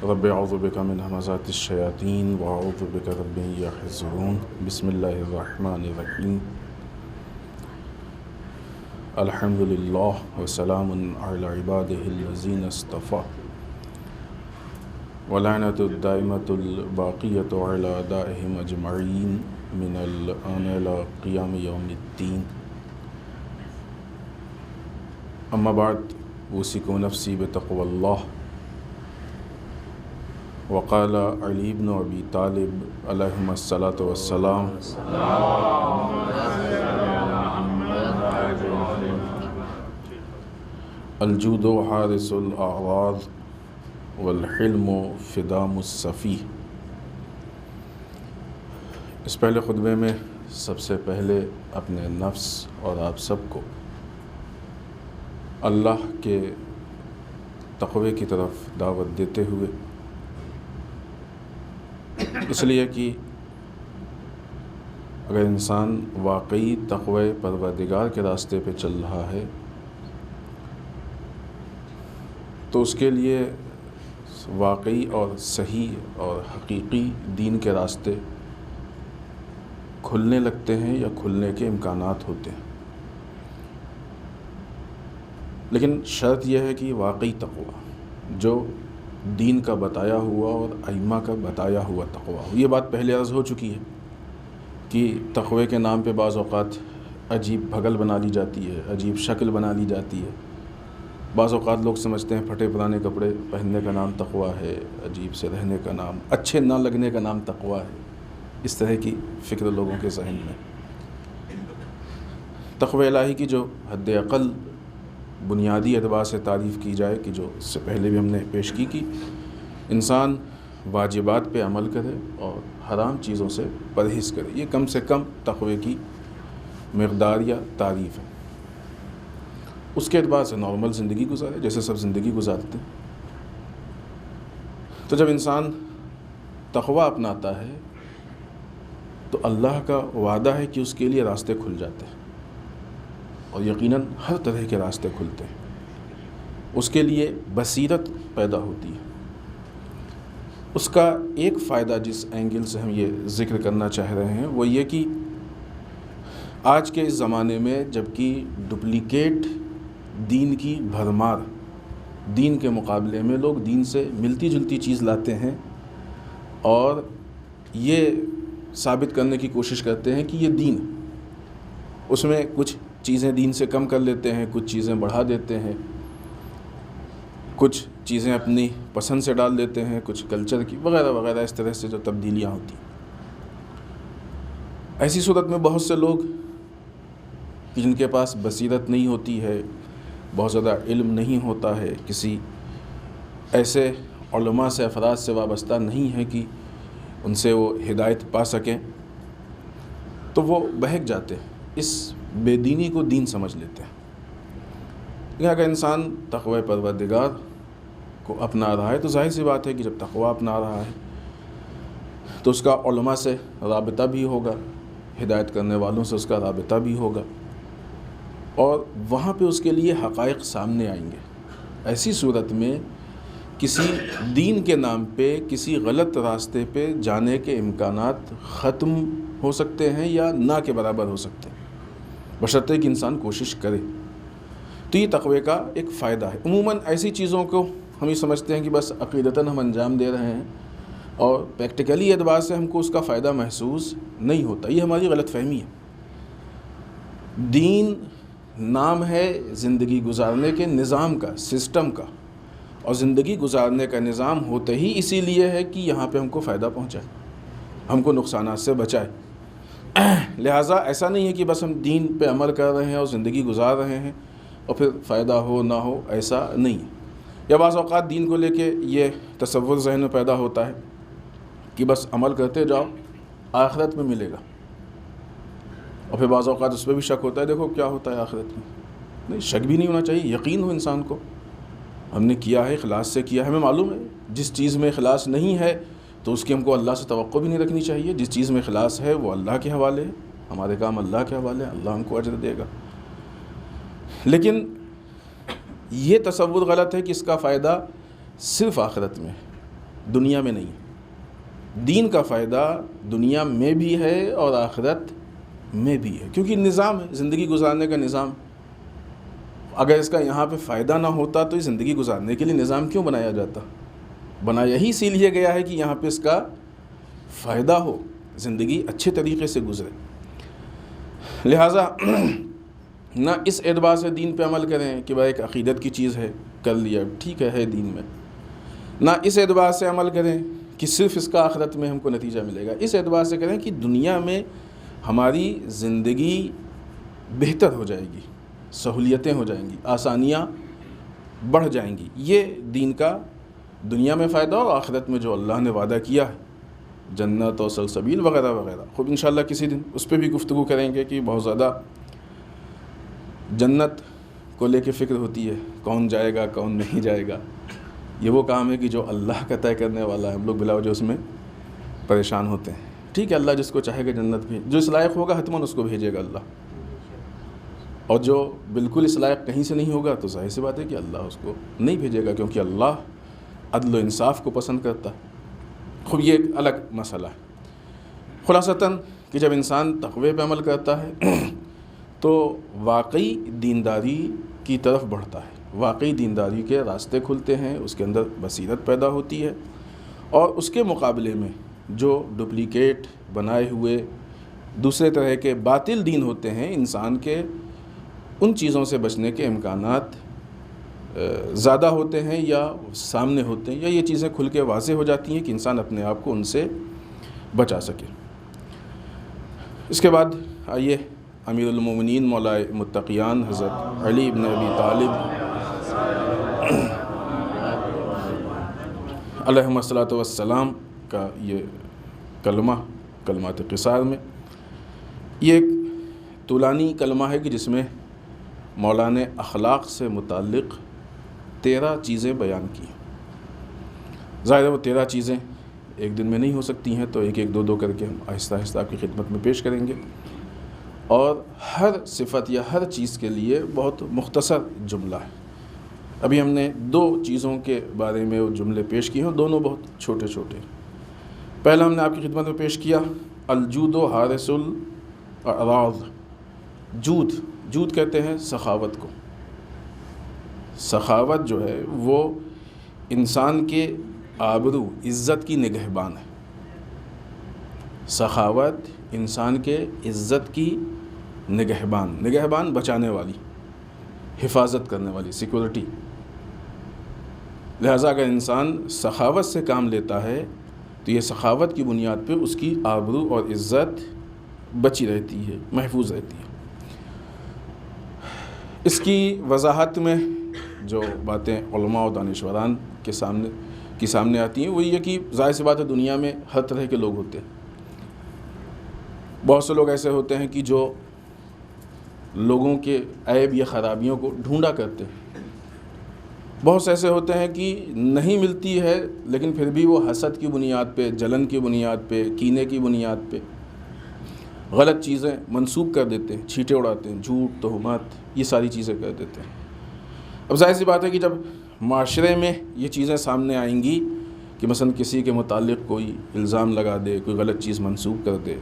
رب اعوذ بک من همزات الشیاطین واعوذ بک رب ان یحضرون بسم اللہ الرحمن الرحیم الحمد للہ وسلام علی عباده الذین اصطفى ولعنۃ الدائمۃ الباقیۃ علی اعدائهم اجمعین من الآن الی قیام یوم الدین اما بعد اوصیکم نفسی بتقوی اللہ وقال علی بن ابی طالب علیہم الصلاۃ والسلام الجود حارس الاعراض والحلم فدام الصفیح۔ اس پہلے خطبے میں سب سے پہلے اپنے نفس اور آپ سب کو اللہ کے تقوی کی طرف دعوت دیتے ہوئے، اس لیے کہ اگر انسان واقعی تقوی پروردگار کے راستے پہ چل رہا ہے تو اس کے لیے واقعی اور صحیح اور حقیقی دین کے راستے کھلنے لگتے ہیں یا کھلنے کے امکانات ہوتے ہیں، لیکن شرط یہ ہے کہ واقعی تقوی جو دین کا بتایا ہوا اور ائمہ کا بتایا ہوا تقوی ہو۔ یہ بات پہلے عرض ہو چکی ہے کہ تقوی کے نام پہ بعض اوقات عجیب بھگل بنا لی جاتی ہے، عجیب شکل بنا لی جاتی ہے۔ بعض اوقات لوگ سمجھتے ہیں پھٹے پرانے کپڑے پہننے کا نام تقوی ہے، عجیب سے رہنے کا نام، اچھے نہ لگنے کا نام تقوی ہے۔ اس طرح کی فکر لوگوں کے ذہن میں۔ تقوی الہی کی جو حد اقل بنیادی اعتبار سے تعریف کی جائے کہ جو اس سے پہلے بھی ہم نے پیش کی کہ انسان واجبات پہ عمل کرے اور حرام چیزوں سے پرہیز کرے، یہ کم سے کم تقوی کی مقدار یا تعریف ہے۔ اس کے اعتبار سے نارمل زندگی گزارے جیسے سب زندگی گزارتے ہیں۔ تو جب انسان تقوی اپناتا ہے تو اللہ کا وعدہ ہے کہ اس کے لیے راستے کھل جاتے ہیں، اور یقیناً ہر طرح کے راستے کھلتے ہیں۔ اس کے لیے بصیرت پیدا ہوتی ہے۔ اس کا ایک فائدہ جس اینگل سے ہم یہ ذکر کرنا چاہ رہے ہیں وہ یہ کہ آج کے اس زمانے میں جبکہ ڈپلیکیٹ دین کی بھرمار، دین کے مقابلے میں لوگ دین سے ملتی جلتی چیز لاتے ہیں اور یہ ثابت کرنے کی کوشش کرتے ہیں کہ یہ دین، اس میں کچھ چیزیں دین سے کم کر لیتے ہیں، کچھ چیزیں بڑھا دیتے ہیں، کچھ چیزیں اپنی پسند سے ڈال دیتے ہیں، کچھ کلچر کی وغیرہ وغیرہ، اس طرح سے جو تبدیلیاں ہوتی ہیں۔ ایسی صورت میں بہت سے لوگ جن کے پاس بصیرت نہیں ہوتی ہے، بہت زیادہ علم نہیں ہوتا ہے، کسی ایسے علماء سے، افراد سے وابستہ نہیں ہے کہ ان سے وہ ہدایت پا سکیں، تو وہ بہک جاتے ہیں، اس بے دینی کو دین سمجھ لیتے ہیں۔ لیکن اگر انسان تقوی پروردگار کو اپنا رہا ہے تو ظاہر سی بات ہے کہ جب تقوی اپنا رہا ہے تو اس کا علماء سے رابطہ بھی ہوگا، ہدایت کرنے والوں سے اس کا رابطہ بھی ہوگا، اور وہاں پہ اس کے لیے حقائق سامنے آئیں گے۔ ایسی صورت میں کسی دین کے نام پہ کسی غلط راستے پہ جانے کے امکانات ختم ہو سکتے ہیں یا نہ کے برابر ہو سکتے ہیں، بشرطے کہ انسان کوشش کرے۔ تو یہ تقوی کا ایک فائدہ ہے۔ عموماً ایسی چیزوں کو ہم یہ سمجھتے ہیں کہ بس عقیدتاً ہم انجام دے رہے ہیں اور پریکٹیکلی اعتبار سے ہم کو اس کا فائدہ محسوس نہیں ہوتا، یہ ہماری غلط فہمی ہے۔ دین نام ہے زندگی گزارنے کے نظام کا، سسٹم کا، اور زندگی گزارنے کا نظام ہوتے ہی اسی لیے ہے کہ یہاں پہ ہم کو فائدہ پہنچائے، ہم کو نقصانات سے بچائے۔ لہٰذا ایسا نہیں ہے کہ بس ہم دین پہ عمل کر رہے ہیں اور زندگی گزار رہے ہیں اور پھر فائدہ ہو نہ ہو، ایسا نہیں ہے۔ یا بعض اوقات دین کو لے کے یہ تصور ذہن میں پیدا ہوتا ہے کہ بس عمل کرتے جاؤ، آخرت میں ملے گا، اور پھر بعض اوقات اس پہ بھی شک ہوتا ہے، دیکھو کیا ہوتا ہے آخرت میں۔ نہیں، شک بھی نہیں ہونا چاہیے، یقین ہو انسان کو، ہم نے کیا ہے اخلاص سے کیا ہے، ہمیں معلوم ہے جس چیز میں اخلاص نہیں ہے تو اس کی ہم کو اللہ سے توقع بھی نہیں رکھنی چاہیے، جس چیز میں اخلاص ہے وہ اللہ کے حوالے ہے، ہمارے کام اللہ کے حوالے ہیں، اللہ ہم کو اجر دے گا۔ لیکن یہ تصور غلط ہے کہ اس کا فائدہ صرف آخرت میں ہے، دنیا میں نہیں۔ دین کا فائدہ دنیا میں بھی ہے اور آخرت میں بھی ہے، کیونکہ نظام ہے زندگی گزارنے کا نظام۔ اگر اس کا یہاں پہ فائدہ نہ ہوتا تو یہ زندگی گزارنے کے لیے نظام کیوں بنایا جاتا؟ بنایا ہی اسی لیے گیا ہے کہ یہاں پہ اس کا فائدہ ہو، زندگی اچھے طریقے سے گزرے۔ لہٰذا نہ اس اعتبار سے دین پہ عمل کریں کہ بھائی ایک عقیدت کی چیز ہے، کر لیا ٹھیک ہے دین میں، نہ اس اعتبار سے عمل کریں کہ صرف اس کا آخرت میں ہم کو نتیجہ ملے گا، اس اعتبار سے کریں کہ دنیا میں ہماری زندگی بہتر ہو جائے گی، سہولیتیں ہو جائیں گی، آسانیاں بڑھ جائیں گی۔ یہ دین کا دنیا میں فائدہ اور آخرت میں جو اللہ نے وعدہ کیا ہے، جنت اور سلسبیل وغیرہ وغیرہ، خود انشاءاللہ کسی دن اس پہ بھی گفتگو کریں گے کہ بہت زیادہ جنت کو لے کے فکر ہوتی ہے، کون جائے گا کون نہیں جائے گا۔ یہ وہ کام ہے کہ جو اللہ کا طے کرنے والا ہے، ہم لوگ بلا وجہ اس میں پریشان ہوتے ہیں۔ ٹھیک ہے، اللہ جس کو چاہے گا جنت بھیج، جو اس لائق ہوگا حتماً اس کو بھیجے گا اللہ، اور جو بالکل اس لائق کہیں سے نہیں ہوگا تو ظاہر سی بات ہے کہ اللہ اس کو نہیں بھیجے گا، کیونکہ اللہ عدل و انصاف کو پسند کرتا ہے۔ خب یہ ایک الگ مسئلہ ہے۔ خلاصتاً کہ جب انسان تقوی پہ عمل کرتا ہے تو واقعی دینداری کی طرف بڑھتا ہے، واقعی دینداری کے راستے کھلتے ہیں، اس کے اندر بصیرت پیدا ہوتی ہے، اور اس کے مقابلے میں جو ڈپلیکیٹ بنائے ہوئے دوسرے طرح کے باطل دین ہوتے ہیں، انسان کے ان چیزوں سے بچنے کے امکانات زیادہ ہوتے ہیں یا سامنے ہوتے ہیں، یا یہ چیزیں کھل کے واضح ہو جاتی ہیں کہ انسان اپنے آپ کو ان سے بچا سکے۔ اس کے بعد آئیے امیر المومنین مولا متقیان حضرت علی بن ابی طالب علیہم الصلاۃ والسلام کا یہ کلمات قصار میں، یہ ایک طولانی کلمہ ہے کہ جس میں مولا نے اخلاق سے متعلق 13 چیزیں بیان کی۔ ظاہر ہے وہ 13 چیزیں ایک دن میں نہیں ہو سکتی ہیں، تو ایک ایک دو کر کے ہم آہستہ آہستہ آپ کی خدمت میں پیش کریں گے، اور ہر صفت یا ہر چیز کے لیے بہت مختصر جملہ ہے۔ ابھی ہم نے 2 چیزوں کے بارے میں وہ جملے پیش کیے ہیں، دونوں بہت چھوٹے چھوٹے۔ پہلا ہم نے آپ کی خدمت میں پیش کیا الجود و حارس الاعراض۔ جود کہتے ہیں سخاوت کو۔ سخاوت جو ہے وہ انسان کے آبرو عزت کی نگہبان ہے۔ سخاوت انسان کے عزت کی نگہبان بچانے والی، حفاظت کرنے والی، سیکورٹی۔ لہٰذا اگر انسان سخاوت سے کام لیتا ہے تو یہ سخاوت کی بنیاد پہ اس کی آبرو اور عزت بچی رہتی ہے، محفوظ رہتی ہے۔ اس کی وضاحت میں جو باتیں علماء و دانشوران کے سامنے آتی ہیں وہ یہ کہ ظاہر سی بات ہے دنیا میں ہر طرح کے لوگ ہوتے ہیں۔ بہت سے لوگ ایسے ہوتے ہیں کہ جو لوگوں کے عیب یا خرابیوں کو ڈھونڈا کرتے ہیں، بہت سے ایسے ہوتے ہیں کہ نہیں ملتی ہے لیکن پھر بھی وہ حسد کی بنیاد پہ، جلن کی بنیاد پہ، کینے کی بنیاد پہ غلط چیزیں منسوب کر دیتے ہیں، چھینٹے اڑاتے ہیں، جھوٹ، تہمات، یہ ساری چیزیں کر دیتے ہیں۔ اب ظاہر سی بات ہے کہ جب معاشرے میں یہ چیزیں سامنے آئیں گی کہ مثلا کسی کے متعلق کوئی الزام لگا دے، کوئی غلط چیز منسوب کر دے،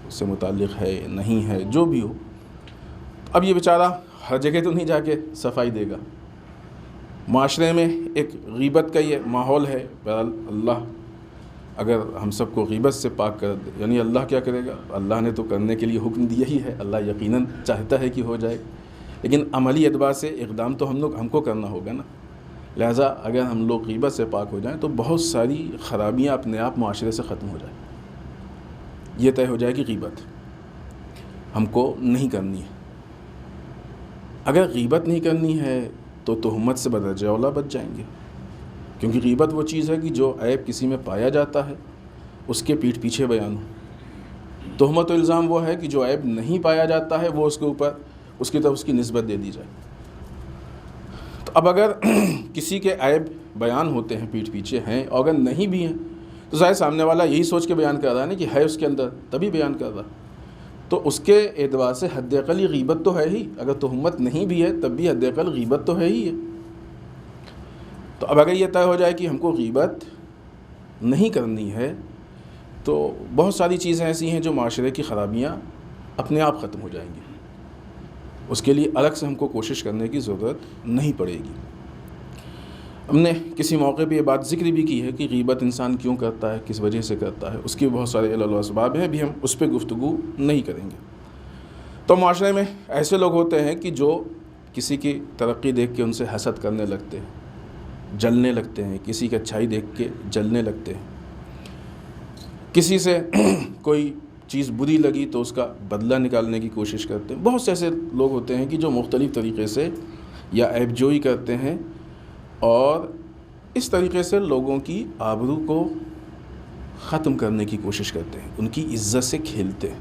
اس سے متعلق ہے نہیں ہے جو بھی ہو، اب یہ بیچارہ ہر جگہ تو نہیں جا کے صفائی دے گا۔ معاشرے میں ایک غیبت کا یہ ماحول ہے، بہرحال اللہ اگر ہم سب کو غیبت سے پاک کر دے، یعنی اللہ کیا کرے گا؟ اللہ نے تو کرنے کے لیے حکم دیا ہی ہے، اللہ یقیناً چاہتا ہے کہ ہو جائے، لیکن عملی اعتبار سے اقدام تو ہم کو کرنا ہوگا نا۔ لہٰذا اگر ہم لوگ غیبت سے پاک ہو جائیں تو بہت ساری خرابیاں اپنے آپ معاشرے سے ختم ہو جائیں۔ یہ طے ہو جائے کہ غیبت ہم کو نہیں کرنی ہے۔ اگر غیبت نہیں کرنی ہے تو تہمت سے بدرجہ اولا بچ جائیں گے، کیونکہ غیبت وہ چیز ہے کہ جو عیب کسی میں پایا جاتا ہے اس کے پیٹھ پیچھے بیان ہو۔ تہمت و الزام وہ ہے کہ جو عیب نہیں پایا جاتا ہے وہ اس کے اوپر اس کی طرف اس کی نسبت دے دی جائے۔ تو اب اگر کسی کے عیب بیان ہوتے ہیں پیٹھ پیچھے ہیں، اور اگر نہیں بھی ہیں تو ظاہر سامنے والا یہی سوچ کے بیان کر رہا ہے نا کہ ہے اس کے اندر تبھی بیان کر رہا، تو اس کے اعتبار سے حد اقل یہ غیبت تو ہے ہی۔ اگر تہمت نہیں بھی ہے تب بھی حد اقل غیبت تو ہے ہی ہے۔ تو اب اگر یہ طے ہو جائے کہ ہم کو غیبت نہیں کرنی ہے تو بہت ساری چیزیں ایسی ہیں جو معاشرے کی خرابیاں اپنے آپ ختم ہو جائیں گی، اس کے لیے الگ سے ہم کو کوشش کرنے کی ضرورت نہیں پڑے گی۔ ہم نے کسی موقع پہ یہ بات ذکر بھی کی ہے کہ غیبت انسان کیوں کرتا ہے، کس وجہ سے کرتا ہے، اس کے بہت سارے علل و اسباب ہیں، بھی ہم اس پہ گفتگو نہیں کریں گے۔ تو معاشرے میں ایسے لوگ ہوتے ہیں کہ جو کسی کی ترقی دیکھ کے ان سے حسد کرنے لگتے ہیں، جلنے لگتے ہیں، کسی کی اچھائی دیکھ کے جلنے لگتے ہیں، کسی سے کوئی چیز بری لگی تو اس کا بدلہ نکالنے کی کوشش کرتے ہیں۔ بہت سے ایسے لوگ ہوتے ہیں کہ جو مختلف طریقے سے یا عیب جوئی کرتے ہیں اور اس طریقے سے لوگوں کی آبرو کو ختم کرنے کی کوشش کرتے ہیں، ان کی عزت سے کھیلتے ہیں۔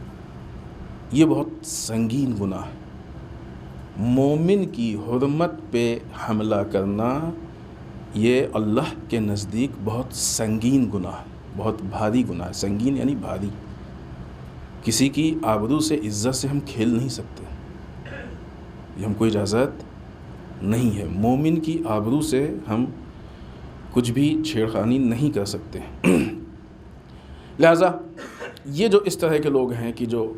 یہ بہت سنگین گناہ ہے۔ مومن کی حرمت پہ حملہ کرنا یہ اللہ کے نزدیک بہت سنگین گناہ ہے، بہت بھاری گناہ ہے۔ سنگین یعنی بھاری۔ کسی کی آبرو سے، عزت سے ہم کھیل نہیں سکتے، یہ ہم کو اجازت نہیں ہے۔ مومن کی آبرو سے ہم کچھ بھی چھیڑخانی نہیں کر سکتے۔ لہٰذا یہ جو اس طرح کے لوگ ہیں کہ جو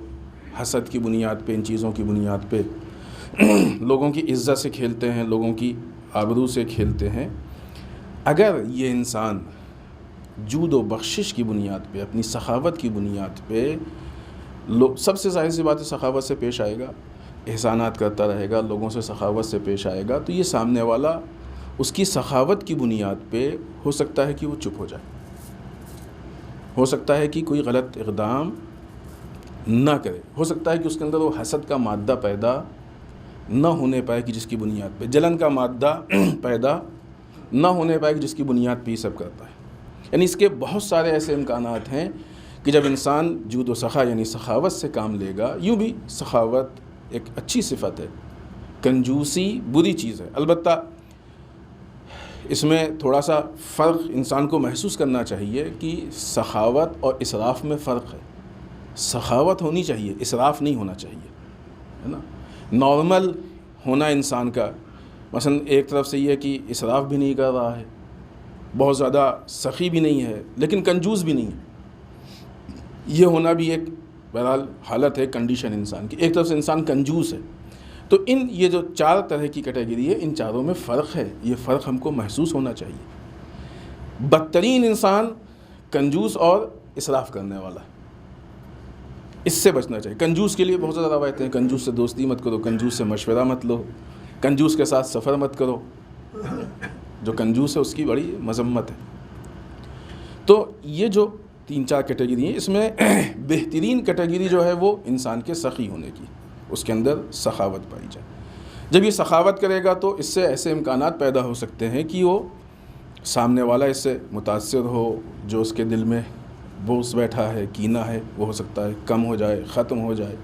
حسد کی بنیاد پہ، ان چیزوں کی بنیاد پہ لوگوں کی عزت سے کھیلتے ہیں، لوگوں کی آبرو سے کھیلتے ہیں، اگر یہ انسان جود و بخشش کی بنیاد پہ، اپنی سخاوت کی بنیاد پہ سب سے ظاہر سی بات ہے سخاوت سے پیش آئے گا، احسانات کرتا رہے گا، لوگوں سے سخاوت سے پیش آئے گا، تو یہ سامنے والا اس کی سخاوت کی بنیاد پہ ہو سکتا ہے کہ وہ چپ ہو جائے، ہو سکتا ہے کہ کوئی غلط اقدام نہ کرے، ہو سکتا ہے کہ اس کے اندر وہ حسد کا مادہ پیدا نہ ہونے پائے کہ جس کی بنیاد پہ، جلن کا مادہ پیدا نہ ہونے پائے کہ جس کی بنیاد پہ یہ سب کرتا ہے۔ یعنی اس کے بہت سارے ایسے امکانات ہیں کہ جب انسان جود و سخا یعنی سخاوت سے کام لے گا، یوں بھی سخاوت ایک اچھی صفت ہے، کنجوسی بری چیز ہے، البتہ اس میں تھوڑا سا فرق انسان کو محسوس کرنا چاہیے کہ سخاوت اور اسراف میں فرق ہے۔ سخاوت ہونی چاہیے، اسراف نہیں ہونا چاہیے، ہے نا۔ نارمل ہونا انسان کا، مثلا ایک طرف سے یہ کہ اسراف بھی نہیں کر رہا ہے، بہت زیادہ سخی بھی نہیں ہے، لیکن کنجوس بھی نہیں ہے، یہ ہونا بھی ایک بہرحال حالت ہے، کنڈیشن انسان کی۔ ایک طرف سے انسان کنجوس ہے، تو یہ جو چار طرح کی کیٹیگری ہے، ان چاروں میں فرق ہے، یہ فرق ہم کو محسوس ہونا چاہیے۔ بدترین انسان کنجوس اور اسراف کرنے والا ہے، اس سے بچنا چاہیے۔ کنجوس کے لیے بہت زیادہ روایتیں ہیں، کنجوس سے دوستی مت کرو، کنجوس سے مشورہ مت لو، کنجوس کے ساتھ سفر مت کرو، جو کنجوس ہے اس کی بڑی مذمت ہے۔ تو یہ جو 3-4 کیٹیگری ہیں، اس میں بہترین کیٹیگری جو ہے وہ انسان کے سخی ہونے کی، اس کے اندر سخاوت پائی جائے۔ جب یہ سخاوت کرے گا تو اس سے ایسے امکانات پیدا ہو سکتے ہیں کہ وہ سامنے والا اس سے متاثر ہو، جو اس کے دل میں بغض بیٹھا ہے، کینہ ہے، وہ ہو سکتا ہے کم ہو جائے، ختم ہو جائے،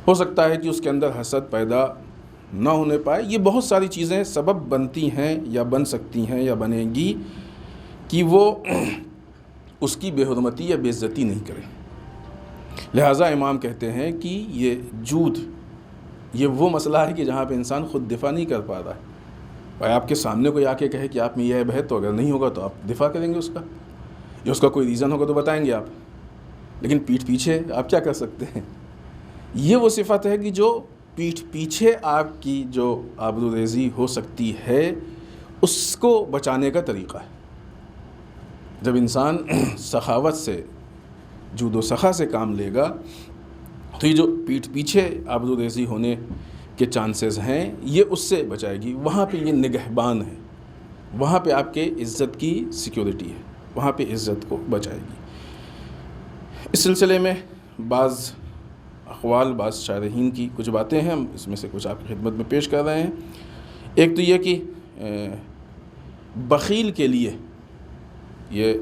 ہو سکتا ہے کہ اس کے اندر حسد پیدا نہ ہونے پائے۔ یہ بہت ساری چیزیں سبب بنتی ہیں یا بن سکتی ہیں یا بنیں گی کہ وہ اس کی بے حرمتی یا بے عزتی نہیں کرے۔ لہٰذا امام کہتے ہیں کہ یہ جود، یہ وہ مسئلہ ہے کہ جہاں پہ انسان خود دفاع نہیں کر پا رہا ہے۔ بھائی آپ کے سامنے کوئی آ کے کہے کہ آپ میں یہ عیب ہے، تو اگر نہیں ہوگا تو آپ دفاع کریں گے اس کا، یا اس کا کوئی ریزن ہوگا تو بتائیں گے آپ، لیکن پیٹھ پیچھے آپ کیا کر سکتے ہیں؟ یہ وہ صفت ہے کہ جو پیٹھ پیچھے آپ کی جو آبروریزی ہو سکتی ہے اس کو بچانے کا طریقہ ہے۔ جب انسان سخاوت سے، جود و سخا سے کام لے گا تو یہ جو پیٹھ پیچھے آبروریزی ہونے کے چانسز ہیں یہ اس سے بچائے گی۔ وہاں پہ یہ نگہبان ہے، وہاں پہ آپ کے عزت کی سیکیورٹی ہے، وہاں پہ عزت کو بچائے گی۔ اس سلسلے میں بعض اقوال، بعض شارحین کی کچھ باتیں ہیں، ہم اس میں سے کچھ آپ کی خدمت میں پیش کر رہے ہیں۔ ایک تو یہ کہ بخیل کے لیے، یہ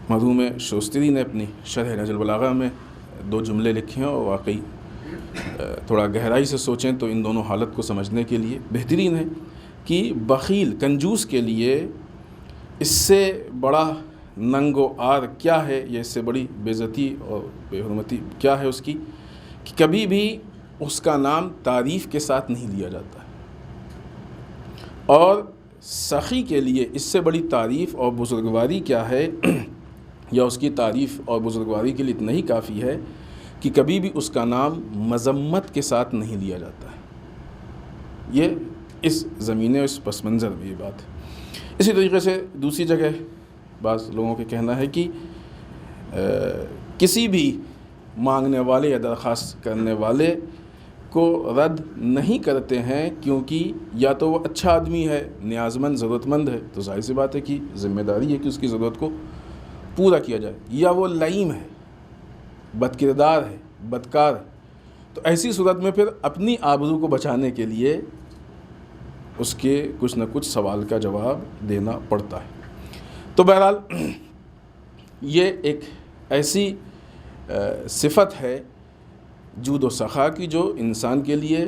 مرحوم شوستری نے اپنی شرح نہج البلاغہ میں 2 جملے لکھے ہیں، اور واقعی تھوڑا گہرائی سے سوچیں تو ان دونوں حالت کو سمجھنے کے لیے بہترین ہے کہ بخیل کنجوس کے لیے اس سے بڑا ننگ و عار کیا ہے، یا اس سے بڑی بے عزتی اور بے حرمتی کیا ہے اس کی، کہ کبھی بھی اس کا نام تعریف کے ساتھ نہیں لیا جاتا ہے. اور سخی کے لیے اس سے بڑی تعریف اور بزرگواری کیا ہے، یا اس کی تعریف اور بزرگواری کے لیے اتنا ہی کافی ہے کہ کبھی بھی اس کا نام مذمت کے ساتھ نہیں لیا جاتا ہے. یہ اس زمینے اور اس پس منظر میں یہ بات ہے. اسی طریقے سے دوسری جگہ بعض لوگوں کے کہنا ہے کہ کسی بھی مانگنے والے یا درخواست کرنے والے کو رد نہیں کرتے ہیں، کیونکہ یا تو وہ اچھا آدمی ہے، نیاز مند، ضرورت مند ہے، تو ظاہر سی بات ہے کہ ذمہ داری ہے کہ اس کی ضرورت کو پورا کیا جائے، یا وہ لئیم ہے، بد کردار ہے، بدکار ہے، تو ایسی صورت میں پھر اپنی آبرو کو بچانے کے لیے اس کے کچھ نہ کچھ سوال کا جواب دینا پڑتا ہے. تو بہرحال یہ ایک ایسی صفت ہے جود و سخا کی جو انسان کے لیے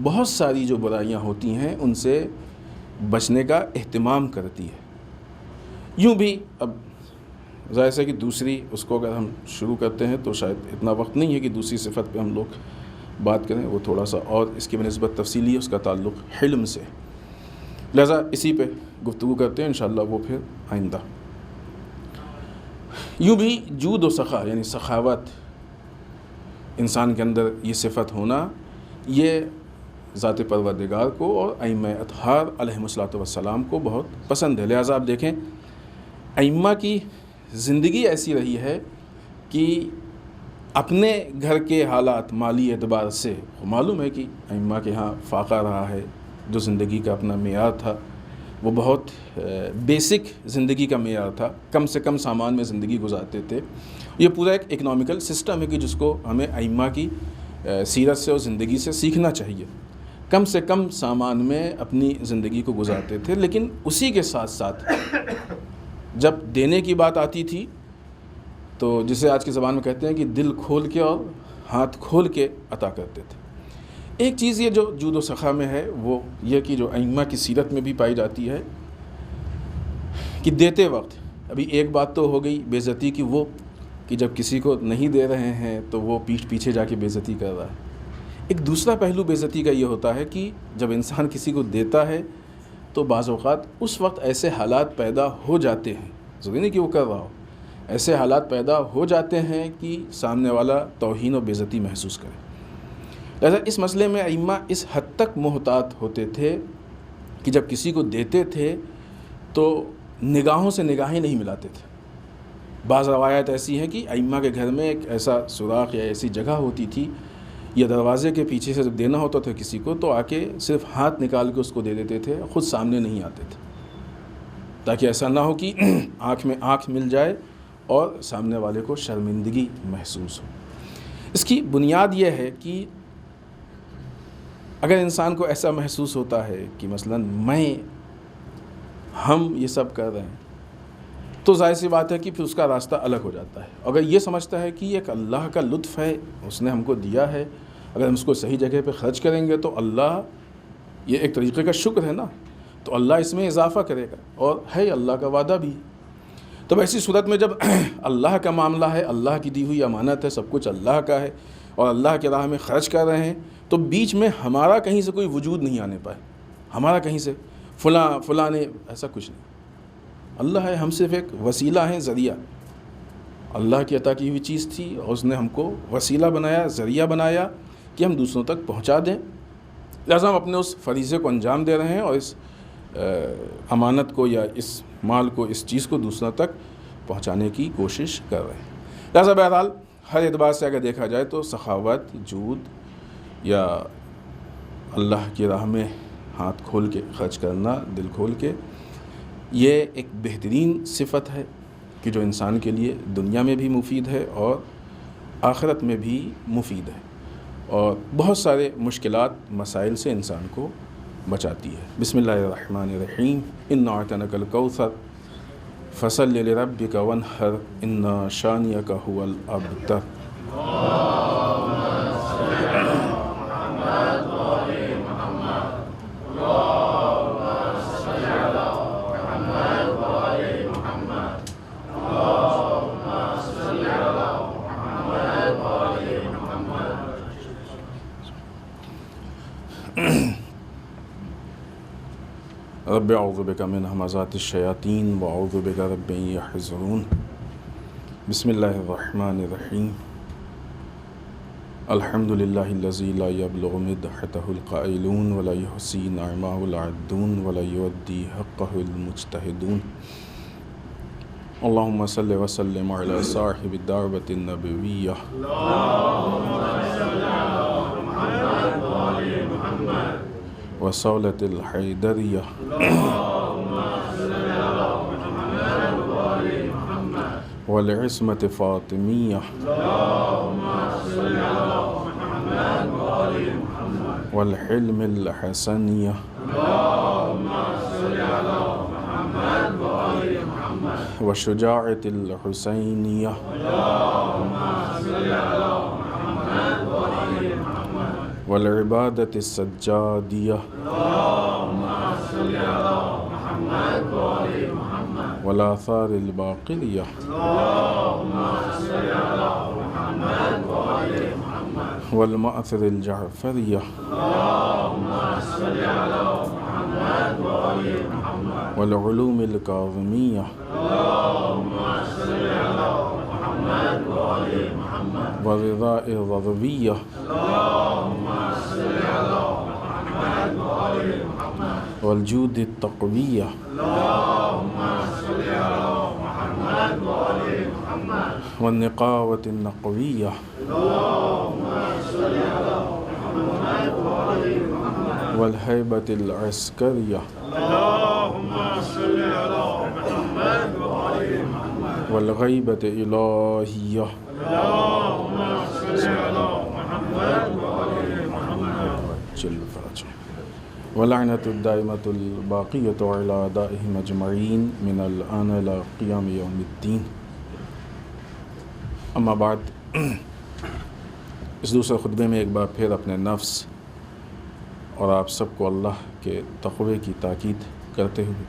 بہت ساری جو برائیاں ہوتی ہیں ان سے بچنے کا اہتمام کرتی ہے. یوں بھی اب ظاہر ہے کہ دوسری اس کو اگر ہم شروع کرتے ہیں تو شاید اتنا وقت نہیں ہے کہ دوسری صفت پہ ہم لوگ بات کریں، وہ تھوڑا سا اور اس کی بنسبت تفصیلی ہے، اس کا تعلق حلم سے، لہذا اسی پہ گفتگو کرتے ہیں انشاءاللہ وہ پھر آئندہ. یوں بھی جود و سخا یعنی سخاوت، انسان کے اندر یہ صفت ہونا، یہ ذات پروردگار کو اور ائمہ اطہار علیہم الصلوۃ والسلام کو بہت پسند ہے. لہذا آپ دیکھیں ائمہ کی زندگی ایسی رہی ہے کہ اپنے گھر کے حالات مالی اعتبار سے معلوم ہے کہ ائمہ کے ہاں فاقہ رہا ہے، جو زندگی کا اپنا معیار تھا وہ بہت بیسک زندگی کا معیار تھا، کم سے کم سامان میں زندگی گزارتے تھے. یہ پورا ایک اکنامیکل سسٹم ہے کہ جس کو ہمیں ائمہ کی سیرت سے اور زندگی سے سیکھنا چاہیے. کم سے کم سامان میں اپنی زندگی کو گزارتے تھے، لیکن اسی کے ساتھ ساتھ جب دینے کی بات آتی تھی تو جسے آج کی زبان میں کہتے ہیں کہ دل کھول کے اور ہاتھ کھول کے عطا کرتے تھے. ایک چیز یہ جو جود و سخا میں ہے وہ یہ کہ جو ائمہ کی سیرت میں بھی پائی جاتی ہے کہ دیتے وقت، ابھی ایک بات تو ہو گئی بے عزتی کی، وہ کہ جب کسی کو نہیں دے رہے ہیں تو وہ پیچھے جا کے بے عزتی کر رہا ہے. ایک دوسرا پہلو بے عزتی کا یہ ہوتا ہے کہ جب انسان کسی کو دیتا ہے تو بعض اوقات اس وقت ایسے حالات پیدا ہو جاتے ہیں، ضروری نہیں کہ وہ کر رہا ہو، ایسے حالات پیدا ہو جاتے ہیں کہ سامنے والا توہین و بے عزتی محسوس کرے. لہذا اس مسئلے میں ائمہ اس حد تک محتاط ہوتے تھے کہ جب کسی کو دیتے تھے تو نگاہوں سے نگاہیں نہیں ملاتے تھے. بعض روایات ایسی ہیں کہ ائمہ کے گھر میں ایک ایسا سوراخ یا ایسی جگہ ہوتی تھی یا دروازے کے پیچھے سے جب دینا ہوتا تھا کسی کو تو آ کے صرف ہاتھ نکال کے اس کو دے دیتے تھے، خود سامنے نہیں آتے تھے، تاکہ ایسا نہ ہو کہ آنکھ میں آنکھ مل جائے اور سامنے والے کو شرمندگی محسوس ہو. اس کی بنیاد یہ ہے کہ اگر انسان کو ایسا محسوس ہوتا ہے کہ مثلاً ہم یہ سب کر رہے ہیں تو ظاہر سی بات ہے کہ پھر اس کا راستہ الگ ہو جاتا ہے. اگر یہ سمجھتا ہے کہ یہ ایک اللہ کا لطف ہے، اس نے ہم کو دیا ہے، اگر ہم اس کو صحیح جگہ پہ خرچ کریں گے تو اللہ، یہ ایک طریقے کا شکر ہے نا، تو اللہ اس میں اضافہ کرے گا، اور ہے اللہ کا وعدہ بھی. تب ایسی صورت میں جب اللہ کا معاملہ ہے، اللہ کی دی ہوئی امانت ہے، سب کچھ اللہ کا ہے اور اللہ کی راہ میں خرچ کر رہے ہیں، تو بیچ میں ہمارا کہیں سے کوئی وجود نہیں آنے پائے، ہمارا کہیں سے فلاں نے، ایسا کچھ نہیں. اللہ ہے، ہم صرف ایک وسیلہ ہیں، ذریعہ. اللہ کی عطا کی ہوئی چیز تھی اور اس نے ہم کو وسیلہ بنایا، ذریعہ بنایا کہ ہم دوسروں تک پہنچا دیں. لہٰذا ہم اپنے اس فریضے کو انجام دے رہے ہیں اور اس امانت کو یا اس مال کو، اس چیز کو دوسروں تک پہنچانے کی کوشش کر رہے ہیں. لہٰذا بہرحال ہر اعتبار سے اگر دیکھا جائے تو سخاوت، جود یا اللہ کی راہ میں ہاتھ کھول کے خرچ کرنا، دل کھول کے، یہ ایک بہترین صفت ہے کہ جو انسان کے لیے دنیا میں بھی مفید ہے اور آخرت میں بھی مفید ہے، اور بہت سارے مشکلات، مسائل سے انسان کو بچاتی ہے۔ بسم اللہ الرحمن الرحیم، انا اعطیناک الکوثر فصلی لربک وانحر ان شانئک هو الابتر۔ رب اعوذ بک من ہمزات الشیاطین واعوذ بک رب ان یحضرون۔ بسم اللہ الرحمن الرحیم، الحمد للہ الذی لا یبلغ مدحتہ القائلون ولا یحصی نعمہ العدون ولا یؤدی حقہ المجتہدون۔ اللہم صل وسلم علی صاحب الدعوۃ النبویہ وصولة الحیدریہ والعصمة فاطمیہ والحلم الحسنیہ والشجاعة الحسینیہ والعبادة السجادیہ والآثار الباقلیہ والمأثر الجعفریہ والعلوم الکاظمیہ والرضاء الرضویہ والجود التقویہ والنقاوة النقویہ والہیبة العسکریہ والغیبة الہیہ واللعنة الدائمة الباقية على أعدائهم أجمعين من الآن إلى قيام يوم الدين۔ اما بعد، اس دوسرے خطبے میں ایک بار پھر اپنے نفس اور آپ سب کو اللہ کے تقوی کی تاکید کرتے ہوئے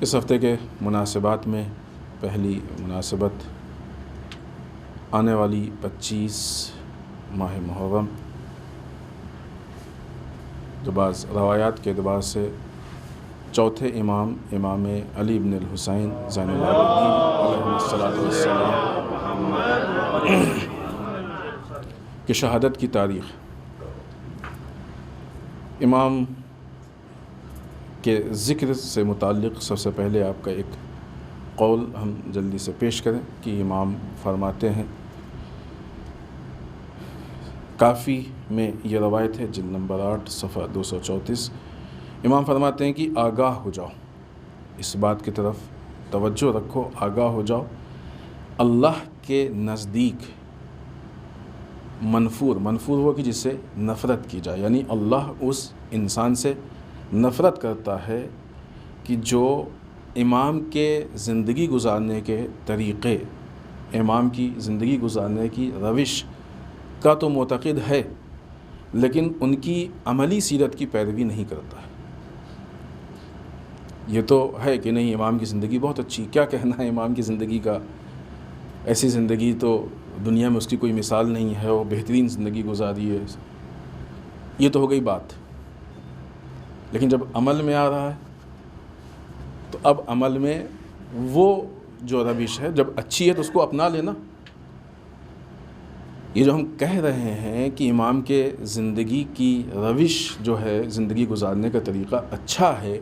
اس ہفتے کے مناسبات میں پہلی مناسبت آنے والی 25 ماہ محرم، جو بعض روایات کے اعتبار سے چوتھے امام علی بن الحسین زین العابدین علیہ الصلاۃ والسلام کی شہادت کی تاریخ۔ امام کے ذکر سے متعلق سب سے پہلے آپ کا ایک قول ہم جلدی سے پیش کریں کہ امام فرماتے ہیں، کافی میں یہ روایت ہے، جلد نمبر 8 صفحہ 234، امام فرماتے ہیں کہ آگاہ ہو جاؤ، اس بات کی طرف توجہ رکھو، آگاہ ہو جاؤ، اللہ کے نزدیک منفور ہو کہ جس سے نفرت کی جائے، یعنی اللہ اس انسان سے نفرت کرتا ہے کہ جو امام کے زندگی گزارنے کے طریقے، امام کی زندگی گزارنے کی روش کا تو معتقد ہے لیکن ان کی عملی سیرت کی پیروی نہیں کرتا ہے۔ یہ تو ہے کہ نہیں امام کی زندگی بہت اچھی، کیا کہنا ہے امام کی زندگی کا، ایسی زندگی تو دنیا میں اس کی کوئی مثال نہیں ہے، وہ بہترین زندگی گزاری ہے، یہ تو ہو گئی بات۔ لیکن جب عمل میں آ رہا ہے تو اب عمل میں وہ جو روش ہے جب اچھی ہے تو اس کو اپنا لینا۔ یہ جو ہم کہہ رہے ہیں کہ امام کے زندگی کی روش جو ہے، زندگی گزارنے کا طریقہ اچھا ہے،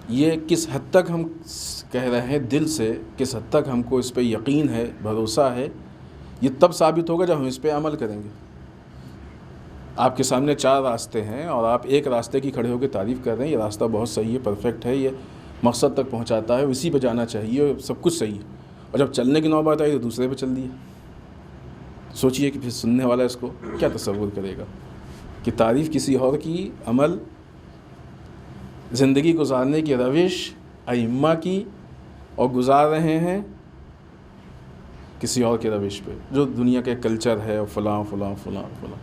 یہ کس حد تک ہم کہہ رہے ہیں دل سے، کس حد تک ہم کو اس پہ یقین ہے، بھروسہ ہے، یہ تب ثابت ہوگا جب ہم اس پہ عمل کریں گے۔ آپ کے سامنے 4 راستے ہیں اور آپ ایک راستے کی کھڑے ہو کے تعریف کر رہے ہیں، یہ راستہ بہت صحیح ہے، پرفیکٹ ہے، یہ مقصد تک پہنچاتا ہے، اسی پہ جانا چاہیے، سب کچھ صحیح ہے، اور جب چلنے کی نوبت آئی تو دوسرے پہ چل دیا۔ سوچئے کہ پھر سننے والا اس کو کیا تصور کرے گا۔ کہ تعریف کسی اور کی، عمل، زندگی گزارنے کی روش ائمہ کی، اور گزار رہے ہیں کسی اور کے روش پہ جو دنیا کے کلچر ہے، اور فلاں فلاں فلاں فلاں۔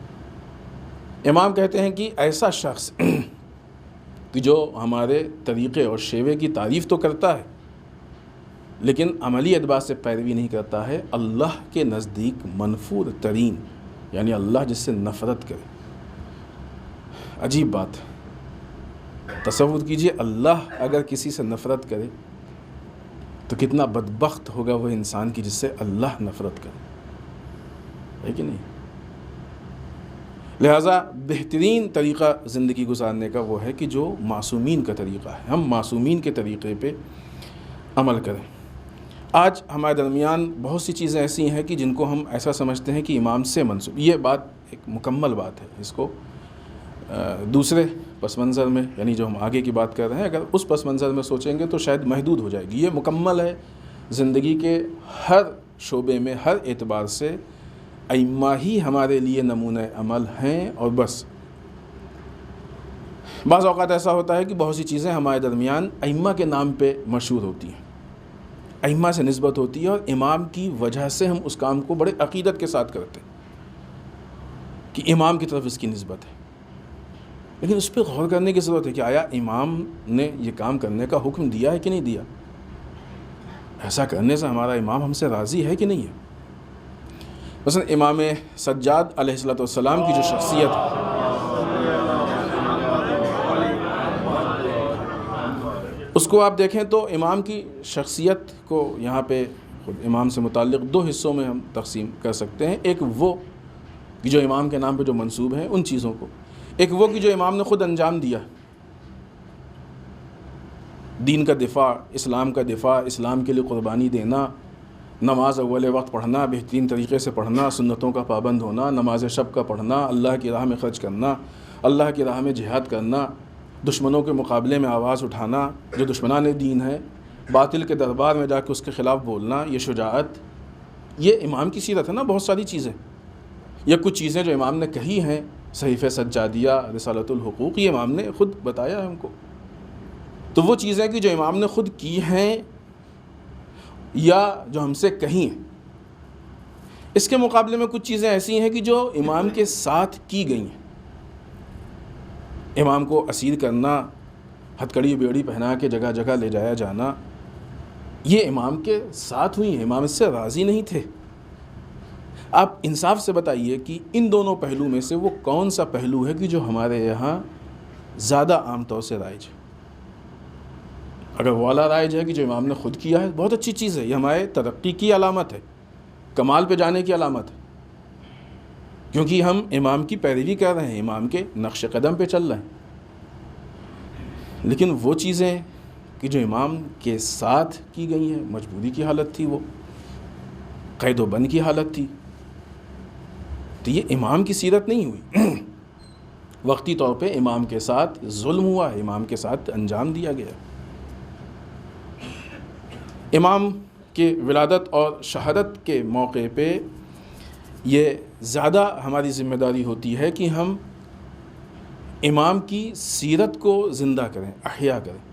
امام کہتے ہیں کہ ایسا شخص کہ جو ہمارے طریقے اور شیوے کی تعریف تو کرتا ہے لیکن عملی اعتبار سے پیروی نہیں کرتا ہے، اللہ کے نزدیک منفور ترین، یعنی اللہ جس سے نفرت کرے۔ عجیب بات، تصور کیجئے اللہ اگر کسی سے نفرت کرے تو کتنا بدبخت ہوگا وہ انسان کی جس سے اللہ نفرت کرے، ہے کہ نہیں؟ لہٰذا بہترین طریقہ زندگی گزارنے کا وہ ہے کہ جو معصومین کا طریقہ ہے، ہم معصومین کے طریقے پہ عمل کریں۔ آج ہمارے درمیان بہت سی چیزیں ایسی ہیں کہ جن کو ہم ایسا سمجھتے ہیں کہ امام سے منسوب، یہ بات ایک مکمل بات ہے، اس کو دوسرے پس منظر میں، یعنی جو ہم آگے کی بات کر رہے ہیں، اگر اس پس منظر میں سوچیں گے تو شاید محدود ہو جائے گی۔ یہ مکمل ہے، زندگی کے ہر شعبے میں، ہر اعتبار سے ائمہ ہی ہمارے لیے نمونہ عمل ہیں، اور بس۔ بعض اوقات ایسا ہوتا ہے کہ بہت سی چیزیں ہمارے درمیان ائمہ کے نام پہ مشہور ہوتی ہیں، ائمہ سے نسبت ہوتی ہے، اور امام کی وجہ سے ہم اس کام کو بڑے عقیدت کے ساتھ کرتے ہیں کہ امام کی طرف اس کی نسبت ہے، لیکن اس پہ غور کرنے کی ضرورت ہے کہ آیا امام نے یہ کام کرنے کا حکم دیا ہے کہ نہیں دیا؟ ایسا کرنے سے ہمارا امام ہم سے راضی ہے کہ نہیں ہے؟ مثلا امام سجاد علیہ السلام کی جو شخصیت ہے، اس کو آپ دیکھیں تو امام کی شخصیت کو یہاں پہ خود امام سے متعلق دو حصوں میں ہم تقسیم کر سکتے ہیں۔ ایک وہ کہ جو امام کے نام پہ جو منسوب ہیں ان چیزوں کو، ایک وہ کہ جو امام نے خود انجام دیا، دین کا دفاع، اسلام کا دفاع، اسلام کے لیے قربانی دینا، نماز اول وقت پڑھنا، بہترین طریقے سے پڑھنا، سنتوں کا پابند ہونا، نماز شب کا پڑھنا، اللہ کی راہ میں خرچ کرنا، اللہ کی راہ میں جہاد کرنا، دشمنوں کے مقابلے میں آواز اٹھانا، جو دشمنان دین ہے، باطل کے دربار میں جا کے اس کے خلاف بولنا، یہ شجاعت، یہ امام کی سیرت ہے نا۔ بہت ساری چیزیں، یہ کچھ چیزیں جو امام نے کہی ہیں، صحیفہ سجادیہ، رسالۃ الحقوق، یہ امام نے خود بتایا ہے ہم کو۔ تو وہ چیزیں کہ جو امام نے خود کی ہیں یا جو ہم سے کہیں ہیں، اس کے مقابلے میں کچھ چیزیں ایسی ہیں کہ جو امام کے ساتھ کی گئی ہیں۔ امام کو اسیر کرنا، ہتھکڑی بیڑی پہنا کے جگہ جگہ لے جایا جانا، یہ امام کے ساتھ ہوئی ہیں، امام اس سے راضی نہیں تھے۔ آپ انصاف سے بتائیے کہ ان دونوں پہلو میں سے وہ کون سا پہلو ہے کہ جو ہمارے یہاں زیادہ عام طور سے رائج ہے؟ اگر وہ والا رائج ہے کہ جو امام نے خود کیا ہے، بہت اچھی چیز ہے، یہ ہمارے ترقی کی علامت ہے، کمال پہ جانے کی علامت ہے، کیونکہ ہم امام کی پیروی کر رہے ہیں، امام کے نقش قدم پہ چل رہے ہیں۔ لیکن وہ چیزیں کہ جو امام کے ساتھ کی گئی ہیں، مجبوری کی حالت تھی، وہ قید و بند کی حالت تھی، تو یہ امام کی سیرت نہیں ہوئی۔ وقتی طور پہ امام کے ساتھ ظلم ہوا ہے، امام کے ساتھ انجام دیا گیا۔ امام کے ولادت اور شہادت کے موقع پہ یہ زیادہ ہماری ذمہ داری ہوتی ہے کہ ہم امام کی سیرت کو زندہ کریں، احیا کریں،